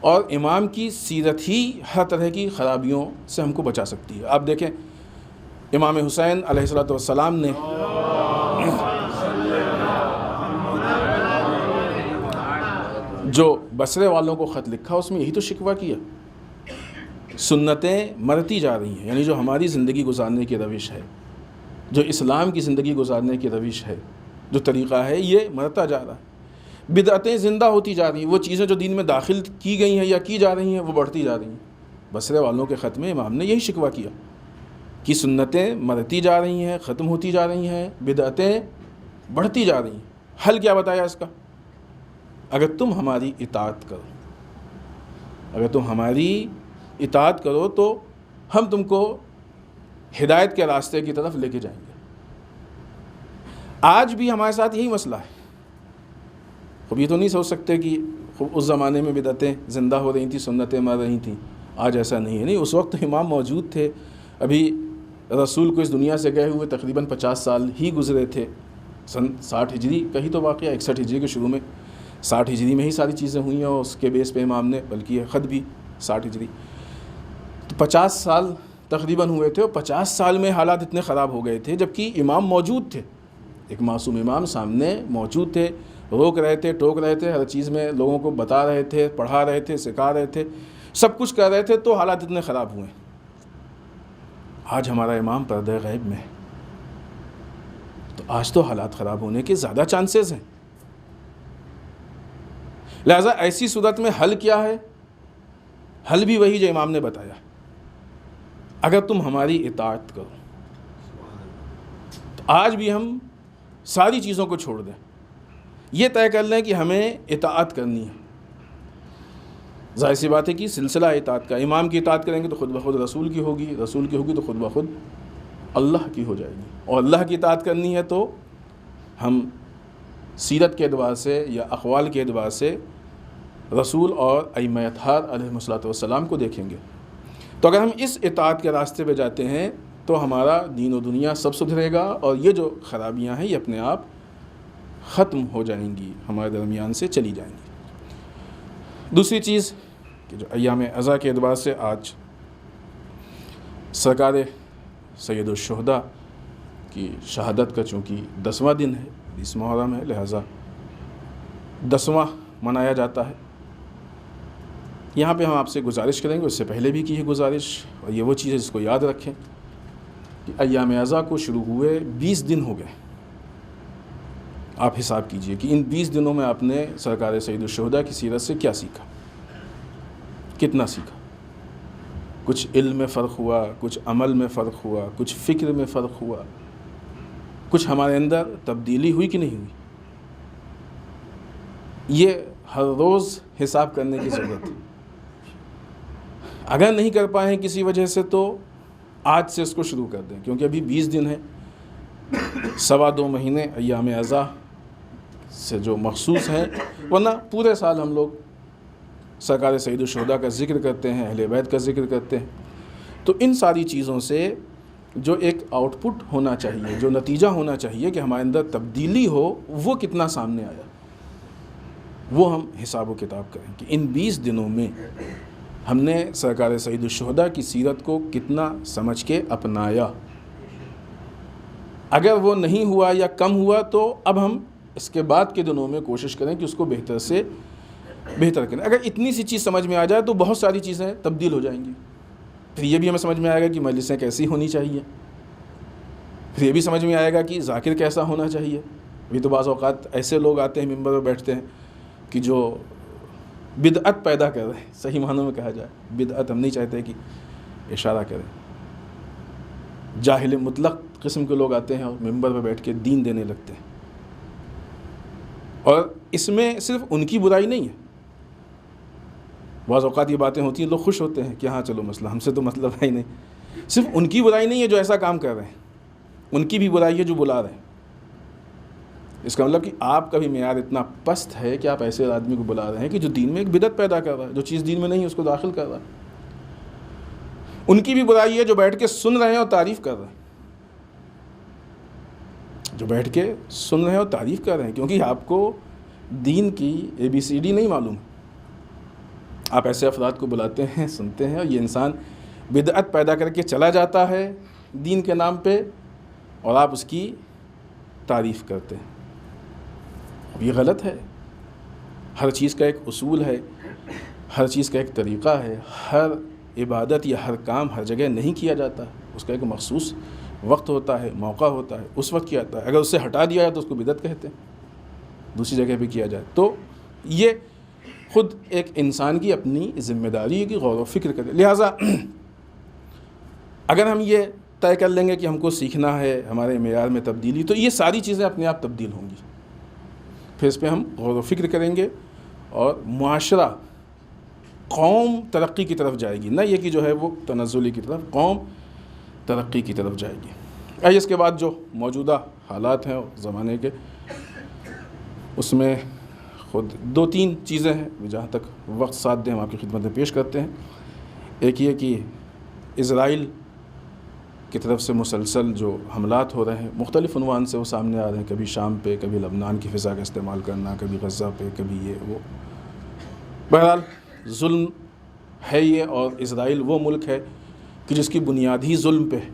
اور امام کی سیرت ہی ہر طرح کی خرابیوں سے ہم کو بچا سکتی ہے۔ آپ دیکھیں امام حسین علیہ السلام نے جو بصرے والوں کو خط لکھا، اس میں یہی تو شکوہ کیا، سنتیں مرتی جا رہی ہیں، یعنی جو ہماری زندگی گزارنے کی روش ہے، جو اسلام کی زندگی گزارنے کی روش ہے، جو طریقہ ہے، یہ مرتا جا رہا ہے، بدعتیں زندہ ہوتی جا رہی ہیں، وہ چیزیں جو دین میں داخل کی گئی ہیں یا کی جا رہی ہیں وہ بڑھتی جا رہی ہیں۔ بصرے والوں کے خط میں امام نے یہی شکوہ کیا کہ سنتیں مرتی جا رہی ہیں، ختم ہوتی جا رہی ہیں، بدعتیں بڑھتی جا رہی ہیں۔ حل کیا بتایا اس کا؟ اگر تم ہماری اطاعت کرو، اگر تم ہماری اطاعت کرو تو ہم تم کو ہدایت کے راستے کی طرف لے کے جائیں گے۔ آج بھی ہمارے ساتھ یہی مسئلہ ہے۔ اب یہ تو نہیں سوچ سکتے کہ اس زمانے میں بدعتیں زندہ ہو رہی تھیں، سنتیں مر رہی تھیں، آج ایسا نہیں ہے۔ نہیں، اس وقت امام موجود تھے، ابھی رسول کو اس دنیا سے گئے ہوئے تقریباً 50 سال ہی گزرے تھے، سن 60 ہجری کا ہی تو واقعہ، 61 ہجری کے شروع میں، 60 ہجری میں ہی ساری چیزیں ہوئی ہیں، اور اس کے بیس پہ امام نے، بلکہ یہ خط بھی 60 ہجری، تو 50 سال تقریباً ہوئے تھے، اور 50 سال میں حالات اتنے خراب ہو گئے تھے جبکہ امام موجود تھے، ایک معصوم امام سامنے موجود تھے، روک رہے تھے، ٹوک رہے تھے، ہر چیز میں لوگوں کو بتا رہے تھے، پڑھا رہے تھے، سکھا رہے تھے، سب کچھ کر رہے تھے، تو حالات اتنے خراب ہوئے۔ آج ہمارا امام پردہ غیب میں ہے، تو آج تو حالات خراب ہونے کے زیادہ چانسز ہیں۔ لہذا ایسی صورت میں حل کیا ہے؟ حل بھی وہی جو امام نے بتایا، اگر تم ہماری اطاعت کرو تو آج بھی ہم ساری چیزوں کو چھوڑ دیں، یہ طے کر لیں کہ ہمیں اطاعت کرنی ہے۔ ظاہر سی بات ہے کہ سلسلہ اطاعت کا، امام کی اطاعت کریں گے تو خود بخود رسول کی ہوگی، رسول کی ہوگی تو خود بخود اللہ کی ہو جائے گی، اور اللہ کی اطاعت کرنی ہے تو ہم سیرت کے اعتبار سے یا اقوال کے اعتبار سے رسول اور ائمہ اطہار علیہم الصلوۃ والسلام کو دیکھیں گے۔ تو اگر ہم اس اطاعت کے راستے پہ جاتے ہیں تو ہمارا دین و دنیا سب سدھرے گا، اور یہ جو خرابیاں ہیں یہ اپنے آپ ختم ہو جائیں گی، ہمارے درمیان سے چلی جائیں گی۔ دوسری چیز کہ جو ایام عزا کے اعتبار سے آج سرکار سید الشہداء کی شہادت کا چونکہ 10واں دن ہے، 20 محرم ہے، لہٰذا 10واں منایا جاتا ہے۔ یہاں پہ ہم آپ سے گزارش کریں گے، اس سے پہلے بھی کی ہے گزارش، اور یہ وہ چیز ہے جس کو یاد رکھیں کہ ایام عزا کو شروع ہوئے 20 دن ہو گئے۔ آپ حساب کیجئے کہ ان 20 دنوں میں آپ نے سرکار سید الشہداء کی سیرت سے کیا سیکھا، کتنا سیکھا؟ کچھ علم میں فرق ہوا، کچھ عمل میں فرق ہوا، کچھ فکر میں فرق ہوا، کچھ ہمارے اندر تبدیلی ہوئی کہ نہیں ہوئی؟ یہ ہر روز حساب کرنے کی ضرورت ہے۔ اگر نہیں کر پائیں کسی وجہ سے تو آج سے اس کو شروع کر دیں، کیونکہ ابھی 20 دن ہیں، 2.25 مہینے ایام عزا سے جو مخصوص ہیں، ورنہ پورے سال ہم لوگ سرکار سید الشہداء کا ذکر کرتے ہیں، اہل بیت کا ذکر کرتے ہیں، تو ان ساری چیزوں سے جو ایک آؤٹ پٹ ہونا چاہیے، جو نتیجہ ہونا چاہیے کہ ہمارے اندر تبدیلی ہو، وہ کتنا سامنے آیا، وہ ہم حساب و کتاب کریں کہ ان 20 دنوں میں ہم نے سرکار سید الشہداء کی سیرت کو کتنا سمجھ کے اپنایا۔ اگر وہ نہیں ہوا یا کم ہوا تو اب ہم اس کے بعد کے دنوں میں کوشش کریں کہ اس کو بہتر سے بہتر کریں۔ اگر اتنی سی چیز سمجھ میں آ جائے تو بہت ساری چیزیں تبدیل ہو جائیں گی۔ پھر یہ بھی ہمیں سمجھ میں آئے گا کہ مجلسیں کیسی ہونی چاہیے، پھر یہ بھی سمجھ میں آئے گا کہ ذاکر کیسا ہونا چاہیے۔ ابھی تو بعض اوقات ایسے لوگ آتے ہیں ممبر پہ بیٹھتے ہیں کہ جو بدعت پیدا کر رہے ہیں، صحیح معنوں میں کہا جائے بدعت، ہم نہیں چاہتے کہ اشارہ کریں، جاہل مطلق قسم کے لوگ آتے ہیں اور ممبر پہ بیٹھ کے دین دینے لگتے ہیں، اور اس میں صرف ان کی برائی نہیں ہے۔ بعض اوقات یہ باتیں ہوتی ہیں، لوگ خوش ہوتے ہیں کہ ہاں چلو مسئلہ ہم سے تو مطلب ہے ہی نہیں، صرف ان کی برائی نہیں ہے جو ایسا کام کر رہے ہیں، ان کی بھی برائی ہے جو بلا رہے ہیں۔ اس کا مطلب کہ آپ کا بھی معیار اتنا پست ہے کہ آپ ایسے آدمی کو بلا رہے ہیں کہ جو دین میں ایک بدعت پیدا کر رہا ہے، جو چیز دین میں نہیں ہے اس کو داخل کر رہا ہے۔ ان کی بھی برائی ہے جو بیٹھ کے سن رہے ہیں اور تعریف کر رہے ہیں، جو بیٹھ کے سن رہے ہیں اور تعریف کر رہے ہیں، کیونکہ آپ کو دین کی ABCD نہیں معلوم۔ آپ ایسے افراد کو بلاتے ہیں، سنتے ہیں، اور یہ انسان بدعت پیدا کر کے چلا جاتا ہے دین کے نام پہ، اور آپ اس کی تعریف کرتے ہیں۔ یہ غلط ہے۔ ہر چیز کا ایک اصول ہے، ہر چیز کا ایک طریقہ ہے، ہر عبادت یا ہر کام ہر جگہ نہیں کیا جاتا، اس کا ایک مخصوص وقت ہوتا ہے، موقع ہوتا ہے، اس وقت کیا جاتا ہے۔ اگر اس سے ہٹا دیا جائے تو اس کو بدعت کہتے ہیں، دوسری جگہ پہ کیا جائے تو یہ خود ایک انسان کی اپنی ذمہ داری ہے کہ غور و فکر کرے۔ لہٰذا اگر ہم یہ طے کر لیں گے کہ ہم کو سیکھنا ہے، ہمارے معیار میں تبدیلی، تو یہ ساری چیزیں اپنے آپ تبدیل ہوں گی، پھر اس پہ ہم غور و فکر کریں گے، اور معاشرہ، قوم ترقی کی طرف جائے گی، نہ یہ کہ جو ہے وہ تنزلی کی طرف، قوم ترقی کی طرف جائے گی۔ آئیے اس کے بعد جو موجودہ حالات ہیں زمانے کے، اس میں خود 2-3 چیزیں ہیں جہاں تک وقت ساتھ دیں ہم آپ کی خدمت میں پیش کرتے ہیں۔ ایک یہ کہ اسرائیل کی طرف سے مسلسل جو حملات ہو رہے ہیں، مختلف عنوان سے وہ سامنے آ رہے ہیں، کبھی شام پہ، کبھی لبنان کی فضا کا استعمال کرنا، کبھی غزہ پہ، کبھی یہ وہ. بہرحال ظلم ہے یہ، اور اسرائیل وہ ملک ہے کہ جس کی بنیاد ہی ظلم پہ ہے،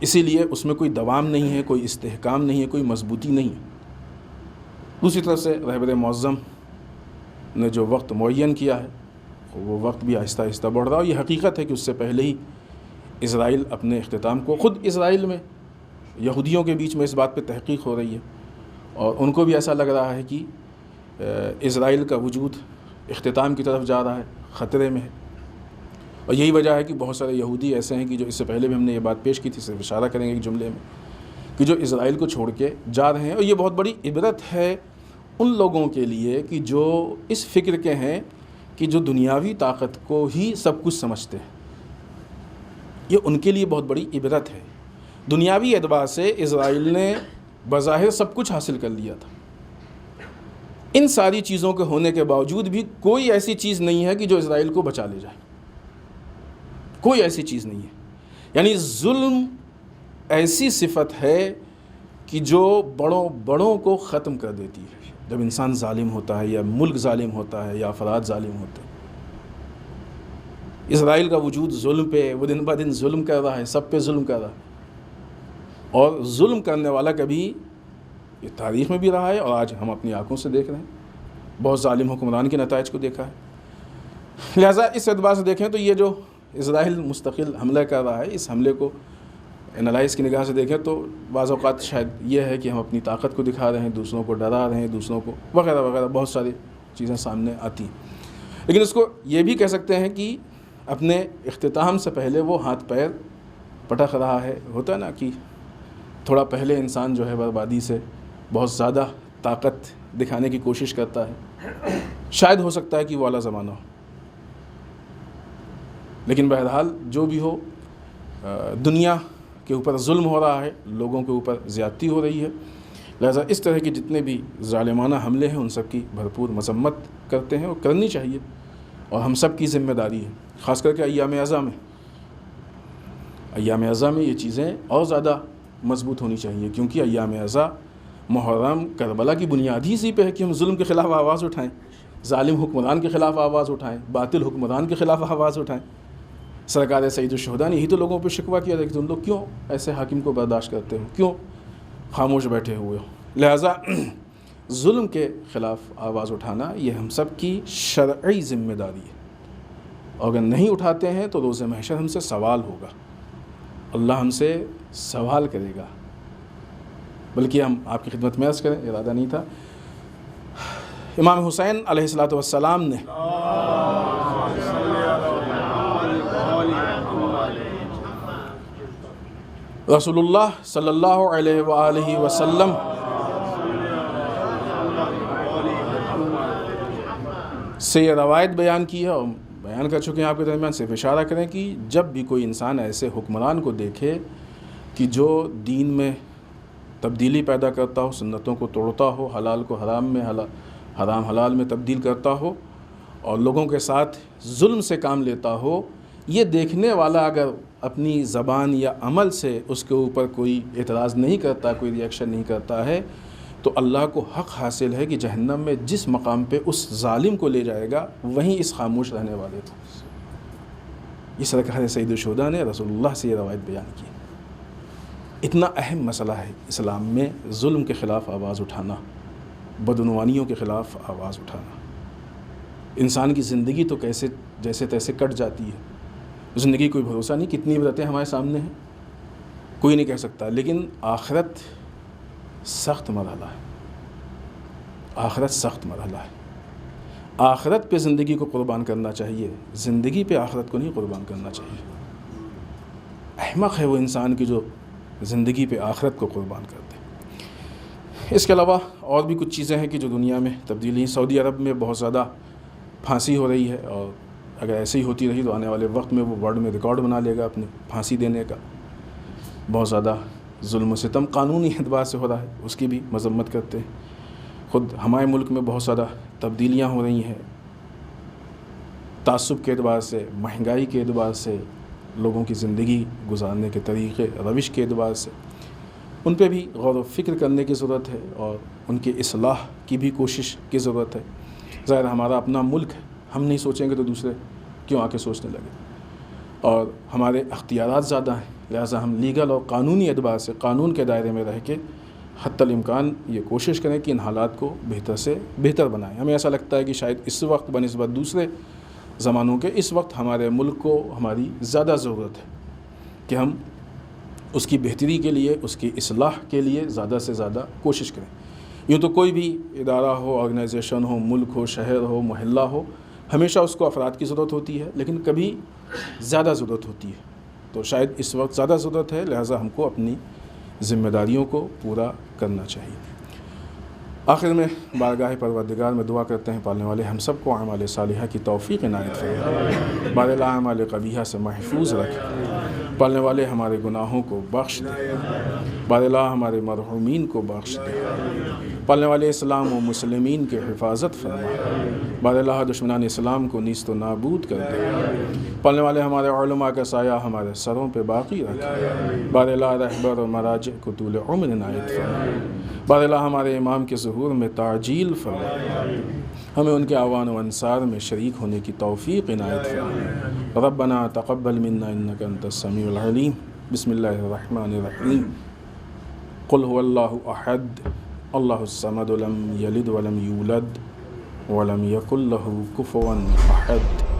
اسی لیے اس میں کوئی دوام نہیں ہے، کوئی استحکام نہیں ہے، کوئی مضبوطی نہیں ہے. دوسری طرف سے رہبر معظم نے جو وقت معین کیا ہے وہ وقت بھی آہستہ آہستہ بڑھ رہا ہے، اور یہ حقیقت ہے کہ اس سے پہلے ہی اسرائیل اپنے اختتام کو، خود اسرائیل میں یہودیوں کے بیچ میں اس بات پہ تحقیق ہو رہی ہے، اور ان کو بھی ایسا لگ رہا ہے کہ اسرائیل کا وجود اختتام کی طرف جا رہا ہے، خطرے میں ہے. اور یہی وجہ ہے کہ بہت سارے یہودی ایسے ہیں کہ جو اس سے پہلے بھی ہم نے یہ بات پیش کی تھی، صرف اشارہ کریں گے ایک جملے میں، کہ جو اسرائیل کو چھوڑ کے جا رہے ہیں. اور یہ بہت بڑی عبرت ہے ان لوگوں کے لیے کہ جو اس فکر کے ہیں کہ جو دنیاوی طاقت کو ہی سب کچھ سمجھتے ہیں. یہ ان کے لیے بہت بڑی عبرت ہے. دنیاوی اعتبار سے اسرائیل نے بظاہر سب کچھ حاصل کر لیا تھا، ان ساری چیزوں کے ہونے کے باوجود بھی کوئی ایسی چیز نہیں ہے کہ جو اسرائیل کو بچا لے جائے، کوئی ایسی چیز نہیں ہے. یعنی ظلم ایسی صفت ہے کہ جو بڑوں کو ختم کر دیتی ہے. جب انسان ظالم ہوتا ہے، یا ملک ظالم ہوتا ہے، یا افراد ظالم ہوتے ہیں. اسرائیل کا وجود ظلم پہ، وہ دن بہ دن ظلم کر رہا ہے، سب پہ ظلم کر رہا ہے، اور ظلم کرنے والا کبھی یہ تاریخ میں بھی رہا ہے، اور آج ہم اپنی آنکھوں سے دیکھ رہے ہیں، بہت ظالم حکمران کے نتائج کو دیکھا ہے. لہٰذا اس اعتبار سے دیکھیں تو یہ جو اسرائیل مستقل حملہ کر رہا ہے، اس حملے کو انالائز کی نگاہ سے دیکھیں تو بعض اوقات شاید یہ ہے کہ ہم اپنی طاقت کو دکھا رہے ہیں، دوسروں کو ڈرا رہے ہیں، دوسروں کو وغیرہ وغیرہ بہت ساری چیزیں سامنے آتی ہیں. لیکن اس کو یہ بھی کہہ سکتے ہیں کہ اپنے اختتام سے پہلے وہ ہاتھ پیر پٹک رہا ہے. ہوتا ہے نا کہ تھوڑا پہلے انسان جو ہے بربادی سے بہت زیادہ طاقت دکھانے کی کوشش کرتا ہے. شاید ہو سکتا ہے کہ وہ اعلیٰ زمانہ ہو، لیکن بہرحال جو بھی ہو، دنیا کے اوپر ظلم ہو رہا ہے، لوگوں کے اوپر زیادتی ہو رہی ہے. لہذا اس طرح کے جتنے بھی ظالمانہ حملے ہیں ان سب کی بھرپور مذمت کرتے ہیں، اور کرنی چاہیے، اور ہم سب کی ذمہ داری ہے. خاص کر کے ایام اعضاء میں یہ چیزیں اور زیادہ مضبوط ہونی چاہیے، کیونکہ ایام اعضاء، محرم، کربلا کی بنیاد ہی اسی پہ ہے کہ ہم ظلم کے خلاف آواز اٹھائیں، ظالم حکمران کے خلاف آواز اٹھائیں، باطل حکمران کے خلاف آواز اٹھائیں. سرکار سید الشہداء نے یہی تو لوگوں پہ شکوہ کیا تھا کہ تم لوگ کیوں ایسے حاکم کو برداشت کرتے ہو، کیوں خاموش بیٹھے ہوئے ہو. لہٰذا ظلم کے خلاف آواز اٹھانا یہ ہم سب کی شرعی ذمہ داری ہے، اور اگر نہیں اٹھاتے ہیں تو روز محشر ہم سے سوال ہوگا، اللہ ہم سے سوال کرے گا. بلکہ ہم آپ کی خدمت میں عرض کریں، ارادہ نہیں تھا، امام حسین علیہ السلام نے رسول اللہ صلی اللہ علیہ وآلہ وسلم سے یہ روایت بیان کی ہے، اور بیان کر چکے ہیں آپ کے درمیان. صرف اشارہ کریں کہ جب بھی کوئی انسان ایسے حکمران کو دیکھے کہ جو دین میں تبدیلی پیدا کرتا ہو، سنتوں کو توڑتا ہو، حلال کو حرام میں، حرام حلال میں تبدیل کرتا ہو، اور لوگوں کے ساتھ ظلم سے کام لیتا ہو، یہ دیکھنے والا اگر اپنی زبان یا عمل سے اس کے اوپر کوئی اعتراض نہیں کرتا، کوئی ریئیکشن نہیں کرتا ہے، تو اللہ کو حق حاصل ہے کہ جہنم میں جس مقام پہ اس ظالم کو لے جائے گا وہیں اس خاموش رہنے والے کو. یہ سرکار سید الشہداء نے رسول اللہ سے یہ روایت بیان کی. اتنا اہم مسئلہ ہے اسلام میں ظلم کے خلاف آواز اٹھانا، بدعنوانیوں کے خلاف آواز اٹھانا. انسان کی زندگی تو کیسے جیسے تیسے کٹ جاتی ہے، زندگی کوئی بھروسہ نہیں، کتنی عبرتیں ہمارے سامنے ہیں کوئی نہیں کہہ سکتا. لیکن آخرت سخت مرحلہ ہے، آخرت سخت مرحلہ ہے. آخرت پہ زندگی کو قربان کرنا چاہیے، زندگی پہ آخرت کو نہیں قربان کرنا چاہیے. احمق ہے وہ انسان کی جو زندگی پہ آخرت کو قربان کرتے. اس کے علاوہ اور بھی کچھ چیزیں ہیں کہ جو دنیا میں تبدیلی. سعودی عرب میں بہت زیادہ پھانسی ہو رہی ہے، اور اگر ایسے ہی ہوتی رہی تو آنے والے وقت میں وہ ورلڈ میں ریکارڈ بنا لے گا اپنے پھانسی دینے کا. بہت زیادہ ظلم و ستم قانونی اعتبار سے ہو رہا ہے، اس کی بھی مذمت کرتے ہیں. خود ہمارے ملک میں بہت زیادہ تبدیلیاں ہو رہی ہیں، تعصب کے اعتبار سے، مہنگائی کے اعتبار سے، لوگوں کی زندگی گزارنے کے طریقے روش کے اعتبار سے ان پہ بھی غور و فکر کرنے کی ضرورت ہے اور ان کی اصلاح کی بھی کوشش کی ضرورت ہے۔ ظاہر ہمارا اپنا ملک ہے، ہم نہیں سوچیں گے تو دوسرے کیوں آ کے سوچنے لگے، اور ہمارے اختیارات زیادہ ہیں، لہٰذا ہم لیگل اور قانونی اعتبار سے قانون کے دائرے میں رہ کے حتی الامکان یہ کوشش کریں کہ ان حالات کو بہتر سے بہتر بنائیں۔ ہمیں ایسا لگتا ہے کہ شاید اس وقت بنسبت دوسرے زمانوں کے اس وقت ہمارے ملک کو ہماری زیادہ ضرورت ہے کہ ہم اس کی بہتری کے لیے، اس کی اصلاح کے لیے زیادہ سے زیادہ کوشش کریں۔ یوں تو کوئی بھی ادارہ ہو، آرگنائزیشن ہو، ملک ہو، شہر ہو، محلہ ہو، ہمیشہ اس کو افراد کی ضرورت ہوتی ہے، لیکن کبھی زیادہ ضرورت ہوتی ہے۔ تو شاید اس وقت زیادہ ضرورت ہے، لہٰذا ہم کو اپنی ذمہ داریوں کو پورا کرنا چاہیے۔ آخر میں بارگاہ پروردگار میں دعا کرتے ہیں پالنے والے ہم سب کو اعمال صالحہ کی توفیق عنایت فرمائے، بار اللہ اعمال قبیحہ سے محفوظ رکھے، پالنے والے ہمارے گناہوں کو بخش دے، بار اللہ ہمارے مرحومین کو بخش دے، پالنے والے اسلام و مسلمین کی حفاظت فرما، بار اللہ دشمنان اسلام کو نیست و نابود کر دے، پالنے والے ہمارے علماء کا سایہ ہمارے سروں پہ باقی رکھے، بار اللہ رہبر و مراجع کو طول عمر عنایت فرما، بار اللہ ہمارے امام کے ظہور میں تعجیل فرما، ہمیں ان کے اعوان و انصار میں شریک ہونے کی توفیق عنایت فرما۔ ربنا تقبل منا انک انت السمیع العلیم، بسم اللہ الرحمن الرحیم، قل هو اللہ احد اللہ الصمد لم یلد ولم یولد ولم یکن له کفوا احد۔